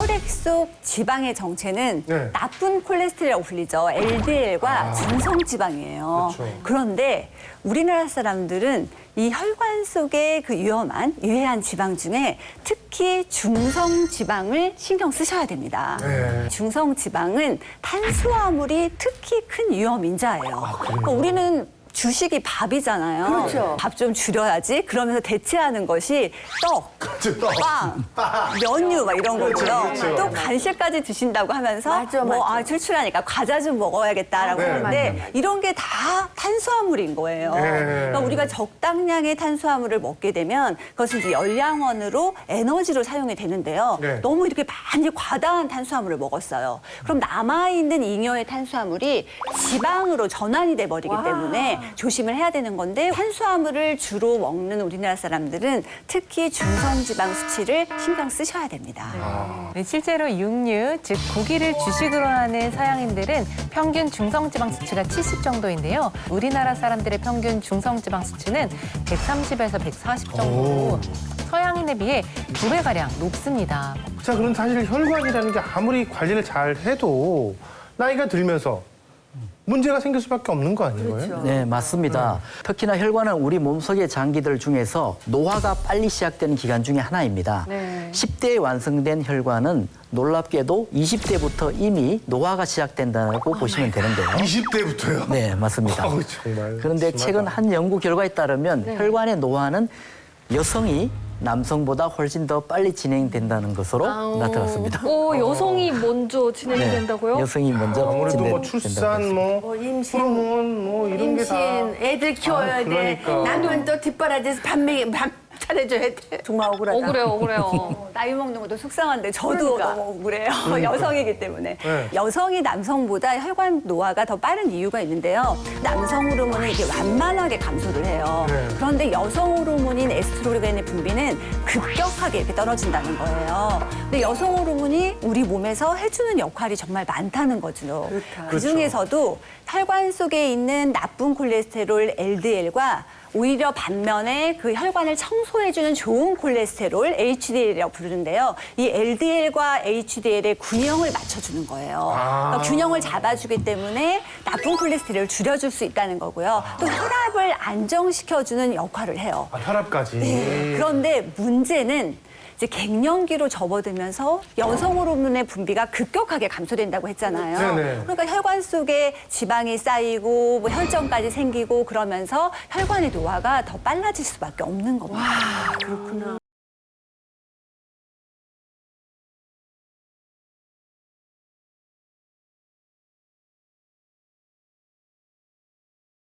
혈액 속 지방의 정체는 나쁜 콜레스테롤이라고 불리죠. LDL과 중성지방이에요. 그렇죠. 그런데 우리나라 사람들은 이 혈관 속의 그 유해한 지방 중에 특히 중성지방을 신경 쓰셔야 됩니다. 중성지방은 탄수화물이 특히 큰 위험 인자예요. 그러니까 우리는 주식이 밥이잖아요. 그렇죠. 밥 좀 줄여야지. 그러면서 대체하는 것이 떡, 빵, 연유 막 이런 거고요. 그렇죠. 또 간식까지 드신다고 하면서 맞아, 뭐 맞아. 출출하니까 과자 좀 먹어야겠다라고 하는데 이런 게 다 탄수화물인 거예요. 그러니까 우리가 적당량의 탄수화물을 먹게 되면 그것은 이제 열량원으로 에너지로 사용이 되는데요. 너무 이렇게 많이 과다한 탄수화물을 먹었어요. 그럼 남아있는 잉여의 탄수화물이 지방으로 전환이 돼버리기 때문에 조심을 해야 되는 건데 탄수화물을 주로 먹는 우리나라 사람들은 특히 중성지방 수치를 신경 쓰셔야 됩니다. 네, 실제로 육류, 즉 고기를 주식으로 하는 서양인들은 평균 중성지방 수치가 70 정도인데요. 우리나라 사람들의 평균 중성지방 수치는 130에서 140 정도로 서양인에 비해 2배가량 높습니다. 자, 그럼 사실 혈관이라는 게 아무리 관리를 잘 해도 나이가 들면서 문제가 생길 수밖에 없는 거 아닌가요? 네, 맞습니다. 특히나 혈관은 우리 몸속의 장기들 중에서 노화가 빨리 시작되는 기간 중에 하나입니다. 10대에 완성된 혈관은 놀랍게도 20대부터 이미 노화가 시작된다고 보시면 되는데요. 20대부터요? 네, 맞습니다. 정말. 그런데 심하다. 최근 한 연구 결과에 따르면 혈관의 노화는 여성이 남성보다 훨씬 더 빨리 진행된다는 것으로 나타났습니다. 여성이 먼저 진행이 된다고요? 여성이 먼저 아무래도 뭐 진행된다고 출산, 했습니다. 뭐 임신, 호르몬, 뭐 이런 게 임신, 다. 애들 키워야 돼. 그러니까. 남편 또 뒷바라지에서 밥 차려줘야 돼. 정말 억울하다. 억울해요. 나이 먹는 것도 속상한데 저도 그러니까. 너무 억울해요. 여성이기 때문에. 네. 여성이 남성보다 혈관 노화가 더 빠른 이유가 있는데요. 남성 호르몬은 이게 완만하게 감소를 해요. 그런데 여성 호르몬인 에스트로겐의 분비는 급격하게 이렇게 떨어진다는 거예요. 근데 여성 호르몬이 우리 몸에서 해주는 역할이 정말 많다는 거죠. 그 중에서도 혈관 속에 있는 나쁜 콜레스테롤 LDL과 오히려 반면에 그 혈관을 청소해주는 좋은 콜레스테롤 HDL이라고 부르는데요. 이 LDL과 HDL의 균형을 맞춰주는 거예요. 그러니까 균형을 잡아주기 때문에 나쁜 콜레스테롤을 줄여줄 수 있다는 거고요. 또 혈압을 안정시켜주는 역할을 해요. 아, 혈압까지. 그런데 문제는 이제 갱년기로 접어들면서 여성 호르몬의 분비가 급격하게 감소된다고 했잖아요. 네네. 그러니까 혈관 속에 지방이 쌓이고 뭐 혈전까지 생기고 그러면서 혈관의 노화가 더 빨라질 수밖에 없는 겁니다. 그렇구나.